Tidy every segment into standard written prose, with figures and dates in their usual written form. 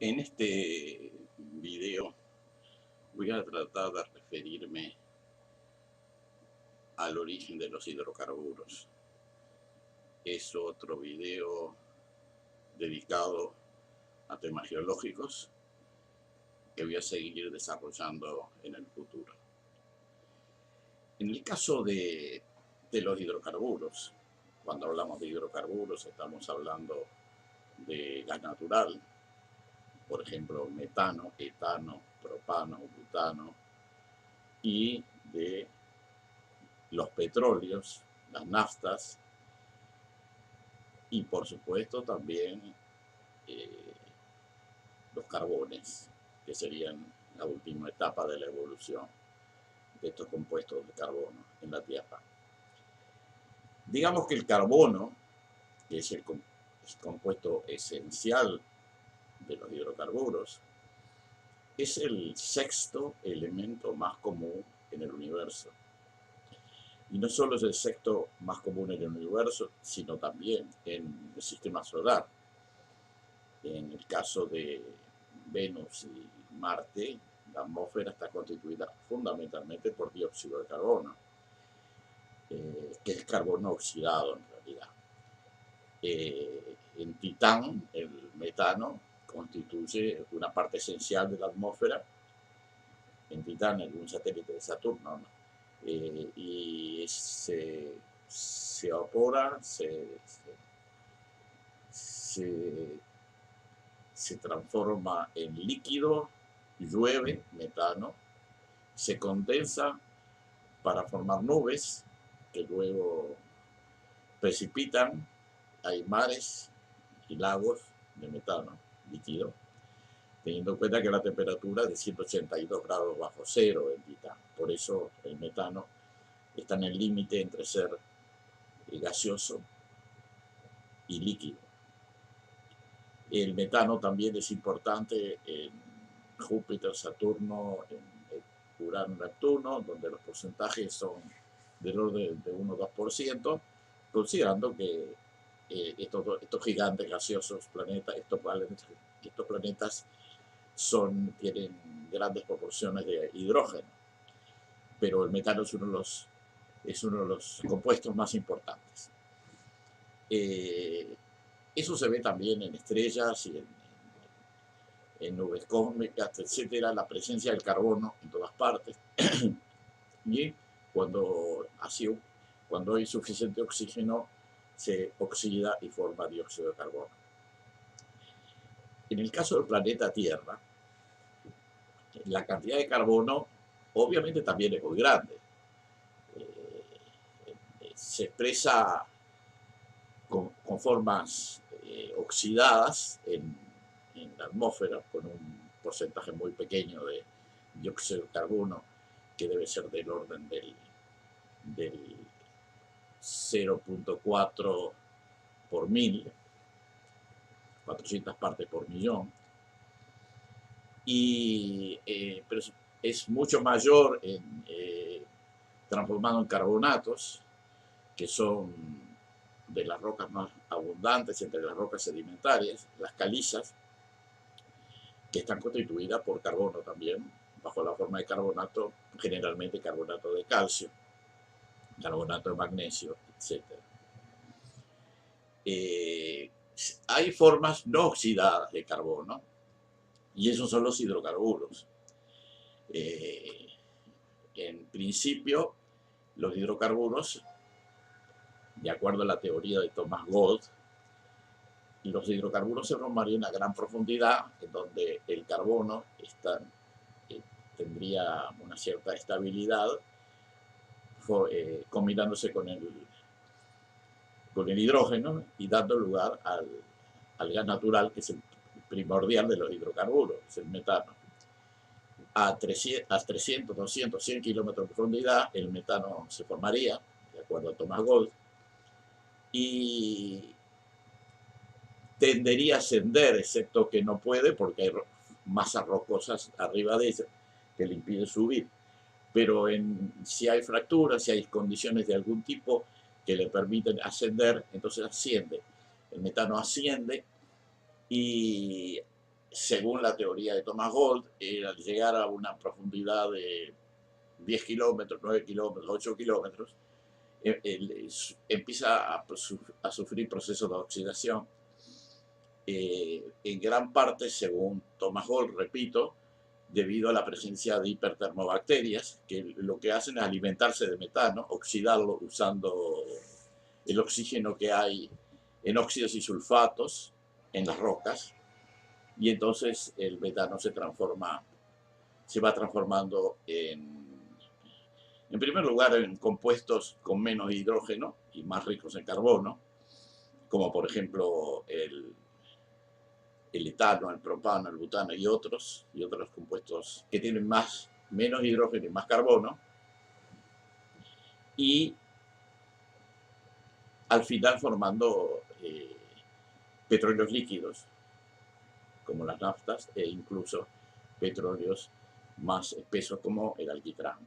En este video voy a tratar de referirme al origen de los hidrocarburos. Es otro video dedicado a temas geológicos que voy a seguir desarrollando en el futuro. En el caso de los hidrocarburos, cuando hablamos de hidrocarburos estamos hablando de gas natural, por ejemplo metano, etano, propano, butano, y de los petróleos, las naftas y por supuesto también eh, los carbones, que serían la última etapa de la evolución de estos compuestos de carbono en la Tierra. Digamos que el carbono, que es el compuesto esencial de los hidrocarburos, es el sexto elemento más común en el universo. Y no solo es el sexto más común en el universo, sino también en el sistema solar. En el caso de Venus y Marte, la atmósfera está constituida fundamentalmente por dióxido de carbono, que es carbono oxidado en realidad. En Titán, el metano constituye una parte esencial de la atmósfera. En Titán, en un satélite de Saturno, ¿no? Y se evapora, se transforma en líquido, llueve metano, se condensa para formar nubes que luego precipitan, hay mares y lagos de metano líquido, teniendo en cuenta que la temperatura es de 182 grados bajo cero en Titán. Por eso el metano está en el límite entre ser gaseoso y líquido. El metano también es importante en Júpiter, Saturno, en Urano, Neptuno, donde los porcentajes son del orden de 1 o 2%, considerando que estos gigantes gaseosos planetas, estos planetas tienen grandes proporciones de hidrógeno, pero el metano es uno de los compuestos más importantes. Eso se ve también en estrellas y en nubes cósmicas, etcétera, la presencia del carbono en todas partes. Y cuando hay suficiente oxígeno, se oxida y forma dióxido de carbono. En el caso del planeta Tierra, la cantidad de carbono obviamente también es muy grande. Se expresa con formas oxidadas en la atmósfera, con un porcentaje muy pequeño de dióxido de carbono, que debe ser del orden del 0.4 por mil, 400 partes por millón, pero es mucho mayor transformado en carbonatos, que son de las rocas más abundantes entre las rocas sedimentarias, las calizas, que están constituidas por carbono también, bajo la forma de carbonato, generalmente carbonato de calcio, carbonato de magnesio, etc. Hay formas no oxidadas de carbono, y esos son los hidrocarburos. En principio, los hidrocarburos, de acuerdo a la teoría de Thomas Gold, los hidrocarburos se formarían a gran profundidad, en donde el carbono tendría una cierta estabilidad, combinándose con el hidrógeno y dando lugar al gas natural, que es el primordial de los hidrocarburos, es el metano. A 300, 200, 100 kilómetros de profundidad, el metano se formaría, de acuerdo a Thomas Gold, y tendería a ascender, excepto que no puede porque hay masas rocosas arriba de ella que le impiden subir. Pero si hay fracturas, si hay condiciones de algún tipo que le permiten ascender, entonces asciende. El metano asciende y según la teoría de Thomas Gold, al llegar a una profundidad de 10 kilómetros, 9 kilómetros, 8 kilómetros, empieza a sufrir procesos de oxidación. En gran parte, según Thomas Gold, repito, debido a la presencia de hipertermobacterias, que lo que hacen es alimentarse de metano, oxidarlo usando el oxígeno que hay en óxidos y sulfatos en las rocas, y entonces el metano se va transformando en primer lugar, en compuestos con menos hidrógeno y más ricos en carbono, como por ejemplo el etano, el propano, el butano y otros compuestos que tienen menos hidrógeno y más carbono, y al final formando petróleos líquidos, como las naftas, e incluso petróleos más espesos como el alquitrán.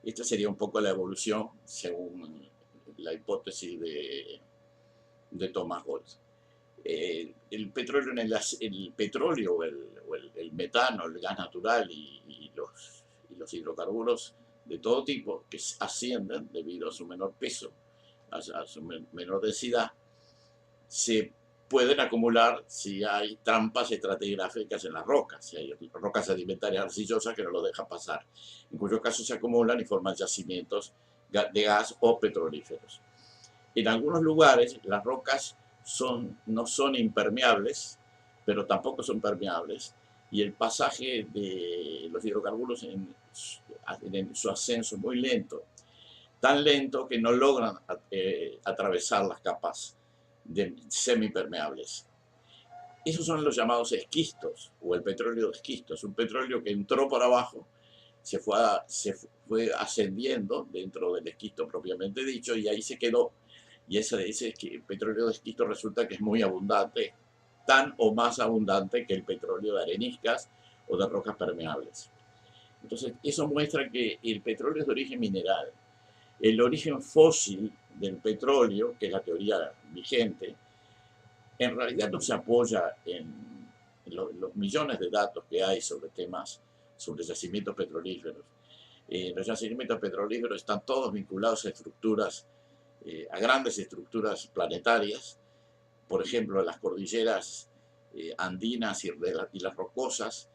Esta sería un poco la evolución según la hipótesis de Thomas Gold. El petróleo, el metano, el gas natural y los hidrocarburos de todo tipo que ascienden debido a su menor peso, a su menor densidad, se pueden acumular si hay trampas estratigráficas en las rocas, si hay rocas sedimentarias arcillosas que no lo dejan pasar, en cuyo caso se acumulan y forman yacimientos de gas o petrolíferos. En algunos lugares las rocas no son impermeables, pero tampoco son permeables, y el pasaje de los hidrocarburos en su ascenso es muy lento, tan lento que no logran atravesar las capas semipermeables. Esos son los llamados esquistos, o el petróleo de esquisto. Es un petróleo que entró por abajo, se fue ascendiendo dentro del esquisto propiamente dicho, y ahí se quedó. Y ese petróleo de esquisto resulta que es muy abundante, tan o más abundante que el petróleo de areniscas o de rocas permeables. Entonces, eso muestra que el petróleo es de origen mineral. El origen fósil del petróleo, que es la teoría vigente, en realidad no se apoya en los millones de datos que hay sobre temas, sobre yacimientos petrolíferos. Los yacimientos petrolíferos están todos vinculados a estructuras, a grandes estructuras planetarias, por ejemplo, las cordilleras andinas y las rocosas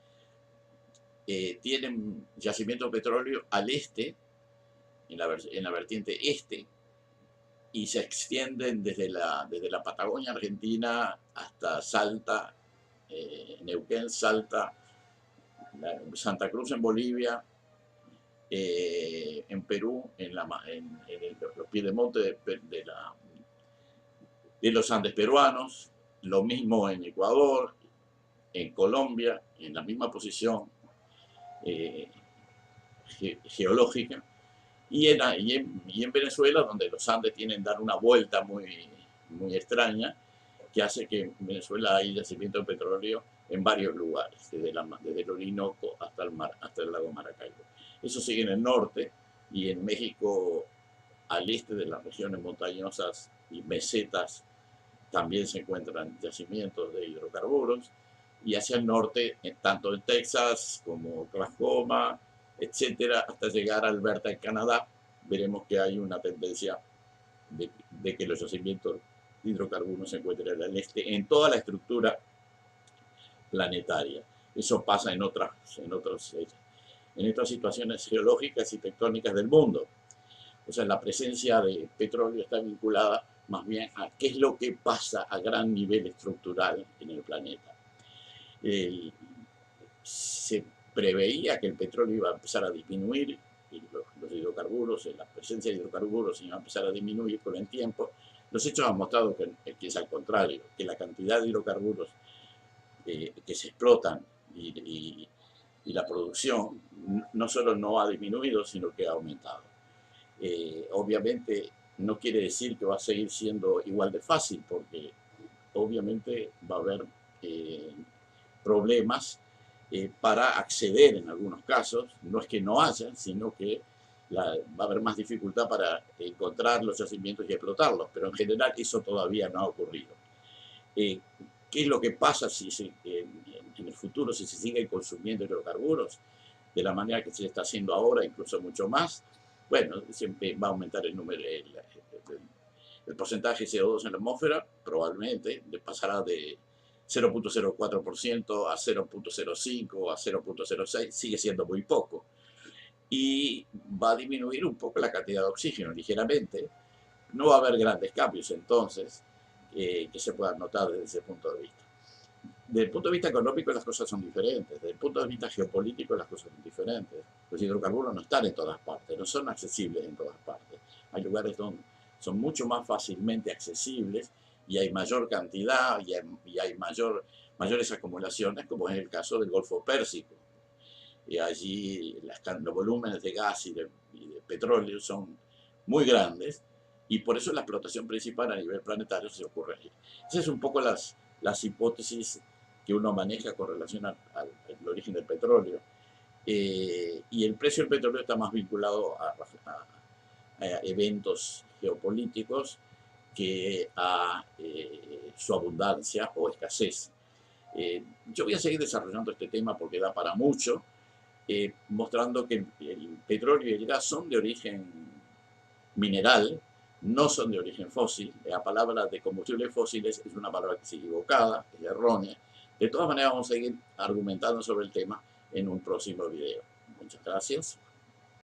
tienen yacimientos de petróleo al este, en la vertiente este, y se extienden desde la Patagonia Argentina hasta Salta, Neuquén, Salta, Santa Cruz en Bolivia, en Perú, en los piedemontes de los Andes peruanos, lo mismo en Ecuador, en Colombia, en la misma posición geológica, y en Venezuela, donde los Andes tienen dar una vuelta muy, muy extraña, que hace que en Venezuela hay yacimiento de petróleo en varios lugares, desde el Orinoco hasta el lago Maracaibo. Eso sigue en el norte, y en México, al este de las regiones montañosas y mesetas, también se encuentran yacimientos de hidrocarburos, y hacia el norte, tanto en Texas como Oklahoma, etcétera, hasta llegar a Alberta en Canadá, veremos que hay una tendencia de que los yacimientos de hidrocarburos se encuentren al este en toda la estructura planetaria. Eso pasa en otras situaciones geológicas y tectónicas del mundo. O sea, la presencia de petróleo está vinculada más bien a qué es lo que pasa a gran nivel estructural en el planeta. Se preveía que el petróleo iba a empezar a disminuir, y los hidrocarburos, la presencia de hidrocarburos iba a empezar a disminuir con el tiempo. Los hechos han mostrado que es al contrario, que la cantidad de hidrocarburos que se explotan y la producción no solo no ha disminuido, sino que ha aumentado. Obviamente no quiere decir que va a seguir siendo igual de fácil, porque obviamente va a haber problemas para acceder en algunos casos. No es que no haya, sino que va a haber más dificultad para encontrar los yacimientos y explotarlos, pero en general eso todavía no ha ocurrido. ¿Qué es lo que pasa si en el futuro si se sigue consumiendo hidrocarburos de la manera que se está haciendo ahora, incluso mucho más? Bueno, siempre va a aumentar el número, el porcentaje de CO2 en la atmósfera, probablemente pasará de 0.04% a 0.05 a 0.06, sigue siendo muy poco. Y va a disminuir un poco la cantidad de oxígeno ligeramente. No va a haber grandes cambios entonces que se puedan notar desde ese punto de vista. Desde el punto de vista económico las cosas son diferentes, desde el punto de vista geopolítico las cosas son diferentes. Los hidrocarburos no están en todas partes, no son accesibles en todas partes. Hay lugares donde son mucho más fácilmente accesibles y hay mayor cantidad y hay mayores acumulaciones, como es el caso del Golfo Pérsico. Y allí los volúmenes de gas y de petróleo son muy grandes y por eso la explotación principal a nivel planetario se ocurre allí. Esas es un poco las hipótesis que uno maneja con relación al origen del petróleo. Y el precio del petróleo está más vinculado a eventos geopolíticos que a su abundancia o escasez. Yo voy a seguir desarrollando este tema porque da para mucho, mostrando que el petróleo y el gas son de origen mineral, no son de origen fósil. La palabra de combustibles fósiles es una palabra que es equivocada, es errónea. De todas maneras, vamos a seguir argumentando sobre el tema en un próximo video. Muchas gracias.